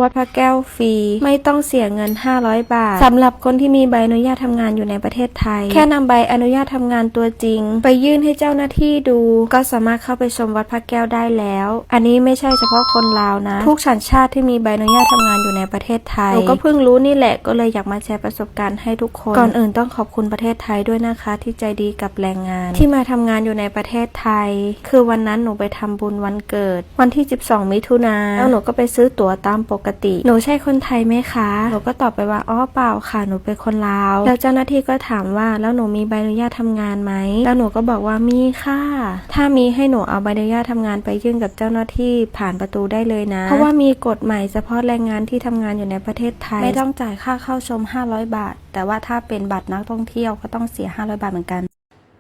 วัดพระแก้วฟรีไม่ต้องเสียเงิน500 บาทสำหรับคนที่มีใบอนุญาตทำงานอยู่ในประเทศไทยแค่นำใบอนุญาตทำงานตัวจริงไปยื่นให้เจ้าหน้าที่ดูก็สามารถเข้าไปชมวัดพระแก้วได้แล้วอันนี้ไม่ใช่เฉพาะคนลาวนะทุกสัญชาติที่มีใบอนุญาตทำงานอยู่ในประเทศไทยหนูก็เพิ่งรู้นี่แหละก็เลยอยากมาแชร์ประสบการณ์ให้ทุกคนก่อนอื่นต้องขอบคุณประเทศไทยด้วยนะคะที่ใจดีกับแรงงานที่มาทำงานอยู่ในประเทศไทยคือวันนั้นหนูไปทำบุญวันเกิดวันที่12 มิถุนายนแล้วหนูก็ไปซื้อตั๋วตามปกติหนูใช่คนไทยไหมคะหนูก็ตอบไปว่าอ๋อเปล่าค่ะหนูเป็นคนลาวแล้วเจ้าหน้าที่ก็ถามว่าแล้วหนูมีใบอนุญาตทำงานไหมแล้วหนูก็บอกว่ามีค่ะถ้ามีให้หนูเอาใบอนุญาตทำงานไปยื่นกับเจ้าหน้าที่ผ่านประตูได้เลยนะเพราะว่ามีกฎใหม่เฉพาะแรงงานที่ทำงานอยู่ในประเทศไทยไม่ต้องจ่ายค่าเข้าชม500 บาทแต่ว่าถ้าเป็นบัตรนักท่องเที่ยวก็ต้องเสีย500 บาทเหมือนกัน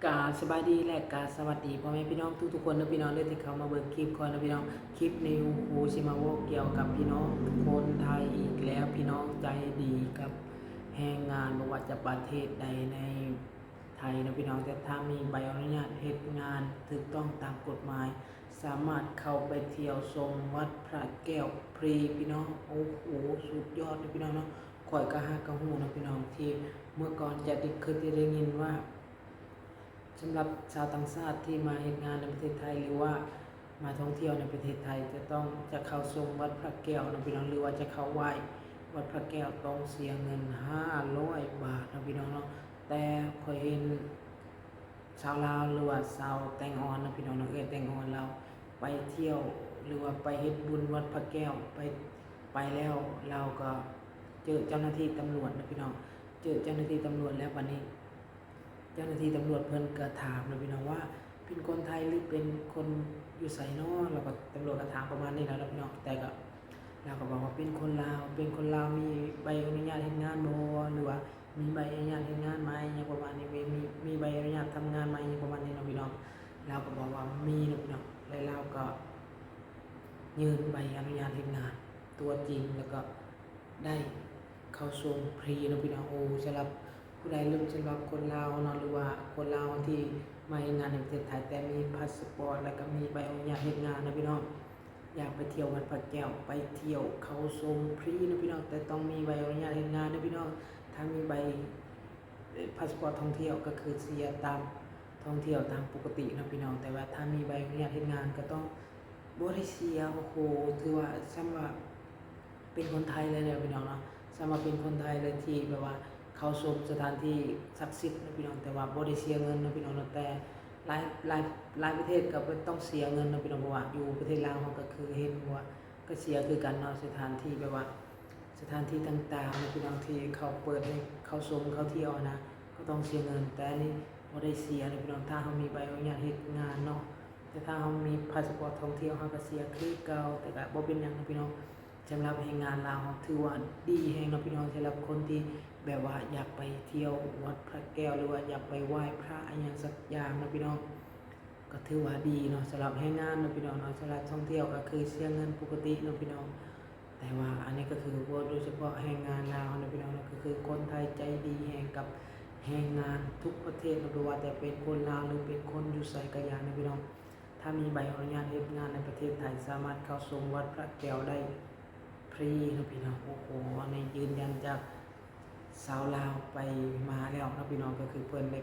กาสบายดีและกาสวัสดีพ่อแม่พี่น้องทุกคนนะพี่น้องเลยที่เขามาเบิ่งคลิปคอยนะพี่น้องคลิปนิวคูชิมาโวเกี่ยวกับพี่น้องคนไทยอีกแล้วพี่น้องใจดีกับแรงงานไม่ว่าจะประเทศใดในไทยนะพี่น้องแต่ถ้ามีใบอนุญาตเหตุงานถูกต้องตามกฎหมายสามารถเข้าไปเที่ยวชมวัดพระแก้วฟรีพี่น้องโอ้โหสุดยอดนะพี่น้องเนาะข่อยก็หากระหูนะพี่น้องที่เมื่อก่อนจะเคยได้ยินว่าสำหรับชาวต่างชาติที่มาเฮ็ดงานในประเทศไทยหรือว่ามาท่องเที่ยวในประเทศไทยจะเข้าชมวัดพระแก้วนะพี่น้องหรือว่าจะเข้าไหว้วัดพระแก้วต้องเสียเงิน500 บาทนะพี่น้องเนาะแต่เคยเห็นชาวลาวหรือว่าชาวแตงอ่อนนะพี่น้องแตงอ่อนเราไปเที่ยวหรือว่าไปเฮ็ดบุญวัดพระแก้วไปแล้วเราก็เจอเจ้าหน้าที่ตำรวจนะพี่น้องเจอเจ้าหน้าที่ตำรวจแล้ววันนี้เจ้าหน้าที่ตำรวจเพิ่นก็ถามนะพี่น้องว่าเป็นคนไทยหรือเป็นคนอยู่ไสเนาะแล้วก็ตำรวจก็ถามประมาณนี้แล้วพี่น้องแต่ก็เราก็บอกว่าเป็นคนลาวมีใบอนุญาตเฮ็ดงานบ่หรือว่ามีใบอนุญาตเฮ็ดงานไหมอย่างประมาณนี้มีใบอนุญาตทำงานไหมอย่างประมาณนี้นะพี่น้องเราก็บอกว่ามีนะพี่น้องแล้วเราก็ยื่นใบอนุญาตเฮ็ดงานตัวจริงแล้วก็ได้เข้าชมฟรีนะพี่น้องโอ้สำหรับผู้ใดเลือกสำหรับคนลาวเนาะหรือว่าคนลาวที่มาเฮ็ดงานในประเทศไทยแต่มีพาสปอร์ตแล้วก็มีใบอนุญาตเฮ็ดงานนะพี่น้องอยากไปเที่ยววัดพระแก้วไปเที่ยวเขาชมฟรีนะพี่น้องแต่ต้องมีใบอนุญาตเฮ็ดงานนะพี่น้องถ้ามีใบพาสปอร์ตท่องเที่ยวก็คือเสียตามท่องเที่ยวตามปกตินะพี่น้องแต่ว่าถ้ามีใบอนุญาตเฮ็ดงานก็ต้องบ่ได้เสียโอ้โหถือว่าซ้ำว่าเป็นคนไทยเลยเนี่ยพี่น้องเนาะซ้ำว่าเป็นคนไทยเลยที่แบบว่าเข้าชมสถานที่ศักดิ์สิทธิ์นะพี่น้องแต่ว่าบ่ได้เสียเงินนะพี่น้องแต่หลายประเทศก็ต้องเสียเงินนะพี่น้องเพราะว่าอยู่ประเทศลาวเฮาก็คือเห็นว่าก็เสียคือกันเนาะสถานที่แบบว่าสถานที่ต่างๆนะพี่น้องที่เขาเปิดให้เข้าชมเข้าเที่ยวนะก็ต้องเสียเงินแต่อันนี้บ่ได้เสียนะพี่น้องถ้าเฮามีใบอนุญาตเฮ็ดงานเนาะแต่ถ้าเฮามีพาสปอร์ตท่องเที่ยวเฮาก็เสียคือเก่าแต่ก็บ่เป็นหยังนะพี่น้องสำหรับแรงงานลาวถือว่าดีแฮงเนาะพี่น้องสำหรับคนที่แบบว่าอยากไปเที่ยววัดพระแก้วหรือว่าอยากไปไหว้พระอะไรอย่างสักอย่างนะพี่น้องก็ถือว่าดีเนาะสำหรับแรงงานนะพี่น้องเนาะสำหรับท่องเที่ยวก็คือเสียเงินปกตินะพี่น้องแต่ว่าอันนี้ก็คือโดยเฉพาะแรงงานลาวนะพี่น้องก็คือคนไทยใจดีแฮงกับแรงงานทุกประเทศไม่ว่าแต่เป็นคนลาวหรือเป็นคนอยู่ไสก็อย่างนะพี่น้องถ้ามีใบอนุญาตเฮ็ดงานในประเทศไทยสามารถเข้าชมวัดพระแก้วได้ฟรีนะพี่น้องโอ้โหอันนี้ยืนยันจากสาวลาวไปมาแล้วนะพี่น้องก็คือเพิ่นได้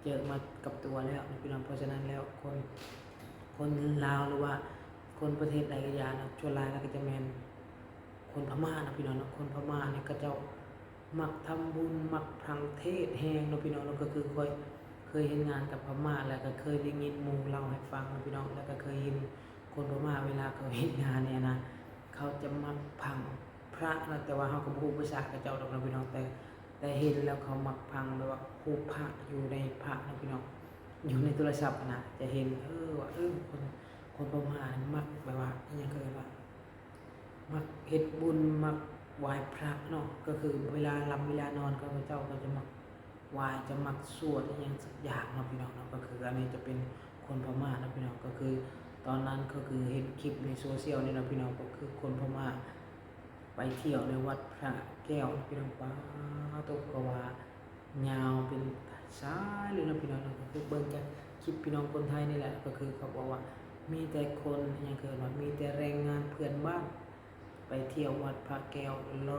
เจอมากับตัวแล้วนะพี่น้องเพราะฉะนั้นแล้วคนลาวหรือว่าคนประเทศใดก็อย่างนะชั่วร้ายแล้วก็จะแม่นคนพม่านะพี่น้องคนพม่านี่ก็เจ้ามักทำบุญมักพังเทศแฮงนะพี่น้องก็คือเคยเห็นงานกับพม่าแล้วก็เคยได้ยินหมู่เล่าให้ฟังนะพี่น้องแล้วก็เคยเห็นคนพม่าเวลาเขาเฮ็ดงานเนี่ยนะเขาจะมักพังพระนะแต่ว่าเฮาก็บ่ฮู้ภาษากับเจ้าดอกนะพี่น้องแต่เห็นแล้วเขามักพังแบบว่ารูปพระอยู่ในพระนะพี่น้องอยู่ในโทรศัพท์นะจะเห็นว่าคนพม่ามักแบบว่าอิหยังคือว่ามักเฮ็ดบุญมักไหว้พระเนาะก็คือเวลาหลับเวลานอนก็เจ้าก็จะมักไหว้จะมักสวดอิหยังสักอย่างเนาะพี่น้องเนาะก็คืออันนี้จะเป็นคนพม่านะพี่น้องก็คือตอนนั้นก็คือเห็นคลิปในโซเชียลนี่นะพี่น้องก็คือคนพม่าไปเที่ยวในวัดพระแก้วพี่น้องป้าตกกว่ายาวเป็นสายเลยนะพี่น้องก็คือเบิ่งจากคลิปพี่น้องคนไทยนี่แหละก็คือเขาบอกว่ามีแต่คนอย่างเกิดว่ามีแต่แรงงานเพื่อนบ้าน ไปเที่ยววัดพระแก้วร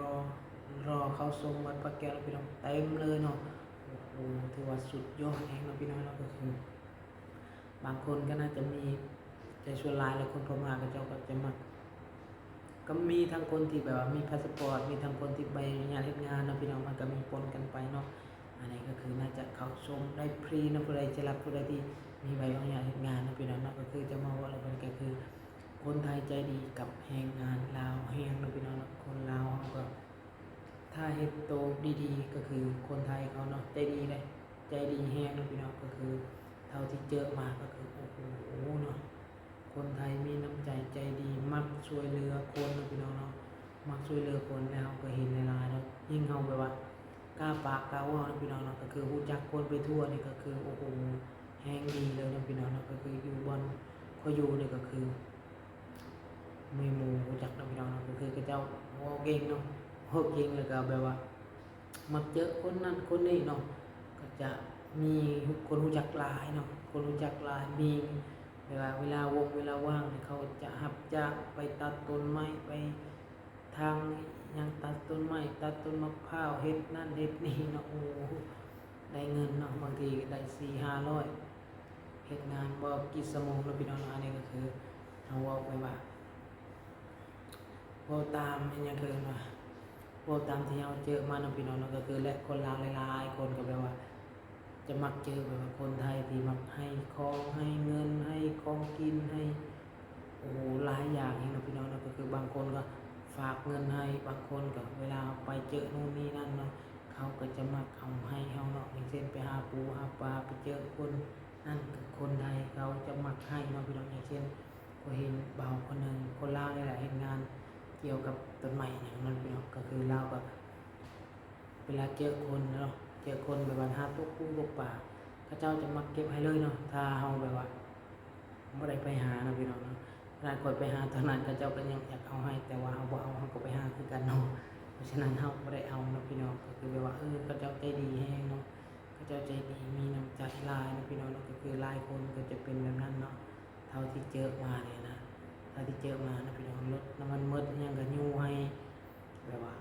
อเข้าชมวัดพระแก้วพี่น้องเต็มเลยเนาะโอ้โหถือว่าสุดยอดแห่งพี่น้องเราก็คือบางคนก็น่าจะมีแต่ส่วนหลายแล้วคนพม่าก็เจ้าก็จะมาก็มีทั้งคนที่แบบว่ามีพาสปอร์ตมีทั้งคนที่ใบอนุญาตเฮ็ดงานนะพี่น้องมันก็มีปนกันไปเนาะอันนี้ก็คือน่าจะเข้าชมได้ฟรีนะผู้ใดจะรับผู้ใดที่มีใบอนุญาตเฮ็ดงานนะพี่น้องเนาะก็คือจะมาว่าอะไรมันก็คือคนไทยใจดีกับแรงงานลาวแฮงนะพี่น้องเนาะคนลาวเขาก็ถ้าเฮ็ดโตดีๆก็คือคนไทยเขาเนาะใจดีเลยใจดีแฮงนะพี่น้องก็คือเท่าที่เจอมาก็คือโอ้โหเนาะคนไทยมีน้ำใจใจดีมักช่วยเหลือคนนะพี่น้องเนาะมักช่วยเหลือคนแล้วก็เห็นในลายเนาะยิ่งเฮาแบบว่ากล้าปากกล้าว่านะพี่น้องเนาะก็คือรู้จักคนไปทั่วนี่ก็คือโอ้โหแฮงดีเลยนะพี่น้องเนาะก็คืออยู่บนเขาอยู่นี่ก็คือไม่หมู่รู้จักนะพี่น้องเนาะก็คือเขาเจ้าเว้าเก่งเนาะเว้าเก่งแล้วก็แบบว่ามักเจอคนนั้นคนนี้เนาะก็จะมีคนรู้จักหลายเนาะคนรู้จักหลายมีเวลาว่างเนี่ยเขาจะหับจ้างไปตัดต้นไม้ไปทางยังตัดต้นไม้ตัดต้นมะพร้าวเฮ็ดนั่นเฮ็ดนี่เนาะโอ้ได้เงินเนาะบางทีได้400-500เฮ็ดงานบ่กี่ชั่วโมงแล้วพี่น้องอันนี้ก็คือเฮาเว้าไปว่าเว้าตามอันยังคือว่าเว้าตามที่เฮาเจอมาเนาะพี่น้องเนาะก็คือและคนลาวหลายๆคนก็แบบว่าจะมักเจอแบบว่าคนไทยที่มักให้ของให้เงินให้ของกินให้โอ้โหหลายอย่างเองนะพี่น้องเนาะก็คือบางคนก็ฝากเงินให้บางคนก็เวลาไปเจอนู่นนี่นั่นเนาะเขาก็จะมักเอาให้เฮาเนาะอย่างเช่นไปหาปูหาปลาไปเจอคนนั่นก็คนไทยเขาจะมักให้เนาะพี่น้องอย่างเช่นก็เห็นเบาคนหนึ่งคนลาวนี่แหละเห็นงานเกี่ยวกับต้นไม้อย่างนั้นพี่น้องก็คือลาวแบบเวลาเจอคนเนาะเจอคนแบบว่าหาตกปูตกป่าเขาเจ้าจะมักเก็บให้เลยเนาะถ้าเฮาแบบว่าบ่ได้ไปหานะพี่น้องเนาะขนาดคนไปหาตอนนั้นเขาเจ้าก็ยังอยากเอาให้แต่ว่าเฮาบ่เอาเฮาก็ไปหาคือกันเนาะเพราะฉะนั้นเฮาบ่ได้เอาเนาะพี่น้องก็คือแบบว่าเขาเจ้าใจดีแฮงเนาะเขาเจ้าใจดีมีน้ำใจหลายนะพี่น้องเนาะก็คือหลายคนก็จะเป็นแบบนั้นเนาะเท่าที่เจอมาเนี่ยนะเท่าที่เจอมานะพี่น้องรถน้ำมันหมดยังก็ยู่ให้แบบว่า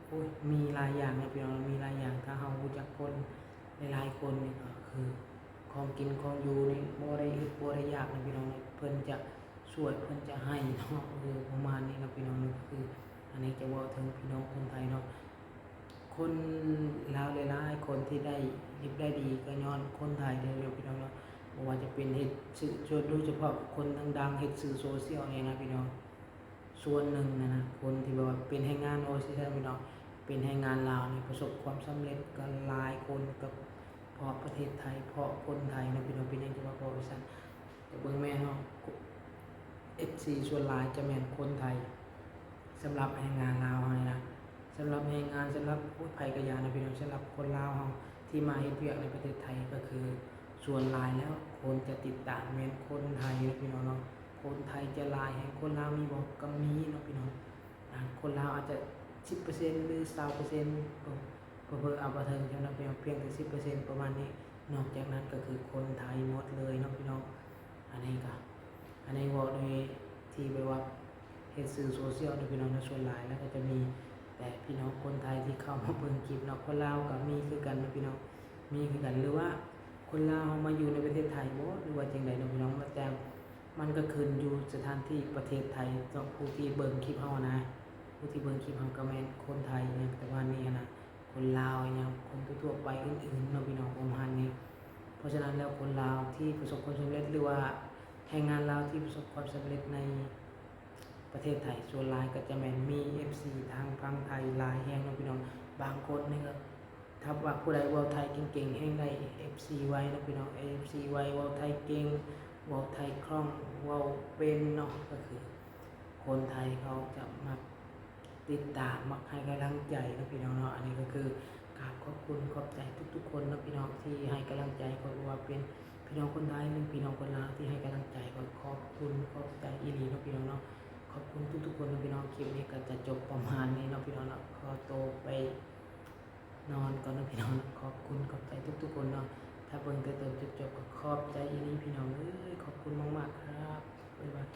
โอ้ยมีหลายอย่างนะพี่น้องมีหลายอย่างถ้าเฮารู้จักคนหลายๆคนนี่ก็คือของกินของอยู่นี่บ่ได้อึดบ่ได้ยากนะพี่น้องเพิ่นจะช่วยเพิ่นจะให้เนาะประมาณนี้นะพี่น้องนี่คืออันนี้จะเว้าถึงพี่น้องคนไทยเนาะคนลาวหลายๆคนที่ได้ดิบได้ดีก็ย้อนคนไทยเด้อพี่น้องเนาะบ่ว่าจะเป็นเฮ็ดสื่อโดยเฉพาะคนดังๆเฮ็ดสื่อโซเชียลนี่นะพี่น้องส่วนหนึ่งนะคนที่แบบว่าเป็นแรงงานโอซิเทนพี่น้องเป็นแรงงานลาวนี่ประสบความสำเร็จกันหลายคนกับเพราะประเทศไทยเพราะคนไทยนะพี่น้องเป็นอย่างที่ว่าเพราะว่าซั่นแต่เบิ่งแม่เนาะ FC ส่วนหลายจะแม่นคนไทยสำหรับแรงงานลาวนี่นะสำหรับแรงงานสำหรับผู้ภัยกะยานะพี่น้องสำหรับคนลาวเฮาที่มาเฮ็ดเวียกในประเทศไทยก็คือส่วนหลายแล้วคนจะติดตามแม่นคนไทยนะพี่น้องเนาะคนไทยจะหลายแห่งคนลาวมีบ่ก็มีเนาะพี่น้องคนลาวอาจจะ 10% หรือ 20%เพิ่นเอาบ่ถึงจังนั้นเพียงแต่ 10% ประมาณนี้นอกจากนั้นก็คือคนไทยหมดเลยเนาะพี่น้องอันนี้เว้าโดยที่แบบว่าเฮ็ดสื่อโซเชียลนะพี่น้องนะส่วนหลายแล้วก็จะมีแต่พี่น้องคนไทยที่เข้ามาเบิ่งคลิปเนาะคนลาวก็มีคือกันนะพี่น้องมีคือกันหรือว่าคนลาวมาอยู่ในประเทศไทยบ่หรือว่าจังได๋เนาะพี่น้องแต่มันก็ขึ้นอยู่สถานที่ประเทศไทยเนาะผู้ที่เบิ่งคลิปเฮานะผู้ที่เบิ่งคลิปเฮาก็แม่นคนไทยนะแต่ว่านี่นะคนลาวอย่างคนทั่วๆไปอื่นๆเนาะพี่น้องประมาณนี้เพราะฉะนั้นแล้วคนลาวที่ประสบความสำเร็จหรือว่าแรงงานลาวที่ประสบความสำเร็จในประเทศไทยส่วนหลายก็จะแม่นมี FC ทางฝั่งไทยหลายแฮงเนาะพี่น้องบางคนนี่ก็ถ้าว่าผู้ใดเว้าไทยเก่งๆแฮงได้ FC ไว้เนาะพี่น้อง FC ไว้เว้าไทยเก่งเว้าไทยคล่องเว้าเป็นเนาะก็คือคนไทยเขาจะมักติดตามมักให้กำลังใจนะพี่น้องเนาะอันนี้ก็คือกราบขอบคุณขอบใจทุกๆคนนะพี่น้องที่ให้กำลังใจก็ว่าเป็นพี่น้องคนไทยหรือพี่น้องคนลาวที่ให้กำลังใจก็ขอบคุณขอบใจอีหลีเนาะพี่น้องเนาะขอบคุณทุกๆคนนะพี่น้องคลิปนี้ก็จะจบประมาณนี้เนาะพี่น้องเนาะขอตัวไปนอนก่อนนะพี่น้องเนาะขอบคุณขอบใจทุกๆคนเนาะถ้าเบิ่งแต่ต้นจนจบก็ขอบใจอีหลีพี่น้องขอบคุณมากๆครับบ๊ายบาย